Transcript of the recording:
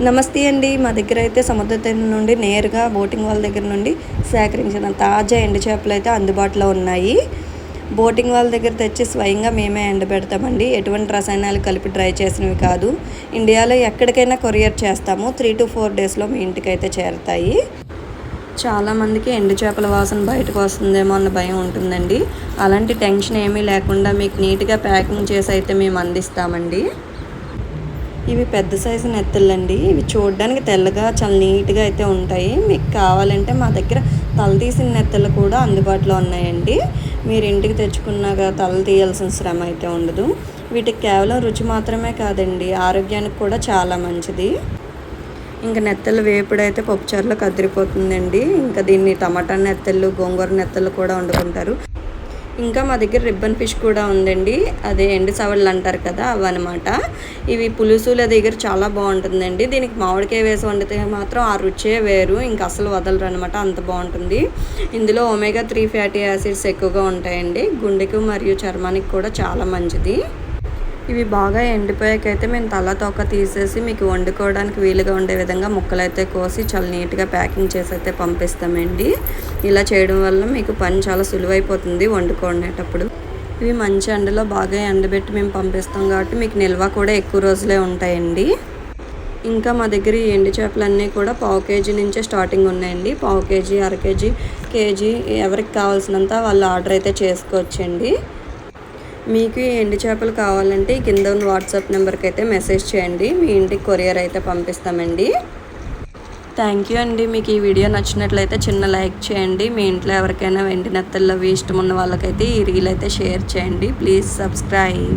నమస్తే అండి. మా దగ్గర అయితే సముద్ర తీరం నుండి నేరుగా బోటింగ్ వాళ్ళ దగ్గర నుండి సేకరించిన తాజా ఎండు చేపలు అయితే అందుబాటులో ఉన్నాయి. బోటింగ్ వాళ్ళ దగ్గర తెచ్చి స్వయంగా మేమే ఎండబెడతామండి. ఎటువంటి రసాయనాలు కలిపి డ్రై చేసినవి కాదు. ఇండియాలో ఎక్కడికైనా కొరియర్ చేస్తాము. 3 to 4 డేస్లో మీ ఇంటికైతే చేరుతాయి. చాలామందికి ఎండు చేపల వాసన బయటకు వస్తుందేమో అన్న భయం ఉంటుందండి. అలాంటి టెన్షన్ ఏమీ లేకుండా మీకు నీట్గా ప్యాకింగ్ చేసి అయితే మేము అందిస్తామండి. ఇవి పెద్ద సైజు నెత్తళ్ళండి. ఇవి చూడడానికి తెల్లగా చాలా నీట్గా అయితే ఉంటాయి. మీకు కావాలంటే మా దగ్గర తల తీసిన నెత్తళ్ళు కూడా అందుబాటులో ఉన్నాయండి. మీరు ఇంటికి తెచ్చుకున్నాక తల తీయాల్సిన శ్రమ అయితే ఉండదు. వీటికి కేవలం రుచి మాత్రమే కాదండి, ఆరోగ్యానికి కూడా చాలా మంచిది. ఇంకా నెత్తళ్ళు వేపుడైతే పప్పుచారులోకి అదిరిపోతుందండి. ఇంకా దీన్ని టమాటా నెత్తళ్ళు, గోంగూర నెత్తళ్ళు కూడా వండుకుంటారు. ఇంకా మా దగ్గర రిబ్బన్ ఫిష్ కూడా ఉందండి. అదే ఎండు సవళ్ళు అంటారు కదా, అవన్నమాట. ఇవి పులుసుల దగ్గర చాలా బాగుంటుందండి. దీనికి మామిడికాయ వేసి వండితే మాత్రం ఆ రుచే వేరు, ఇంకా అసలు వదలరు అనమాట, అంత బాగుంటుంది. ఇందులో ఒమేగా 3 ఫ్యాటీ యాసిడ్స్ ఎక్కువగా ఉంటాయండి. గుండెకు మరియు చర్మానికి కూడా చాలా మంచిది. ఇవి బాగా ఎండిపోయాకైతే మేము తల తోక తీసేసి మీకు వండుకోవడానికి వీలుగా ఉండే విధంగా ముక్కలైతే కోసి చాలా నీట్గా ప్యాకింగ్ చేసి అయితే పంపిస్తామండి. ఇలా చేయడం వల్ల మీకు పని చాలా సులువైపోతుంది వండుకునేటప్పుడు. ఇవి మంచి ఎండలో బాగా ఎండబెట్టి మేము పంపిస్తాం కాబట్టి మీకు నిల్వ కూడా ఎక్కువ రోజులే ఉంటాయండి. ఇంకా మా దగ్గర ఈ ఎండు చేపలన్నీ కూడా 1/2 kg నుంచే స్టార్టింగ్ ఉన్నాయండి. 1/2 kg, 1/2 kg, కేజీ ఎవరికి కావాల్సినంత వాళ్ళు ఆర్డర్ అయితే చేసుకోవచ్చండి. మీకు ఈ ఎండు చేపలు కావాలంటే కింద ఉన్న వాట్సాప్ నెంబర్కి అయితే మెసేజ్ చేయండి. మీ ఇంటికి కొరియర్ అయితే పంపిస్తామండి. థ్యాంక్ యూ అండి. మీకు ఈ వీడియో నచ్చినట్లయితే చిన్న లైక్ చేయండి. మీ ఇంట్లో ఎవరికైనా వెండి నెత్తళ్ళు ఇష్టం ఉన్న వాళ్ళకైతే ఈ రీల్ అయితే షేర్ చేయండి. Please subscribe.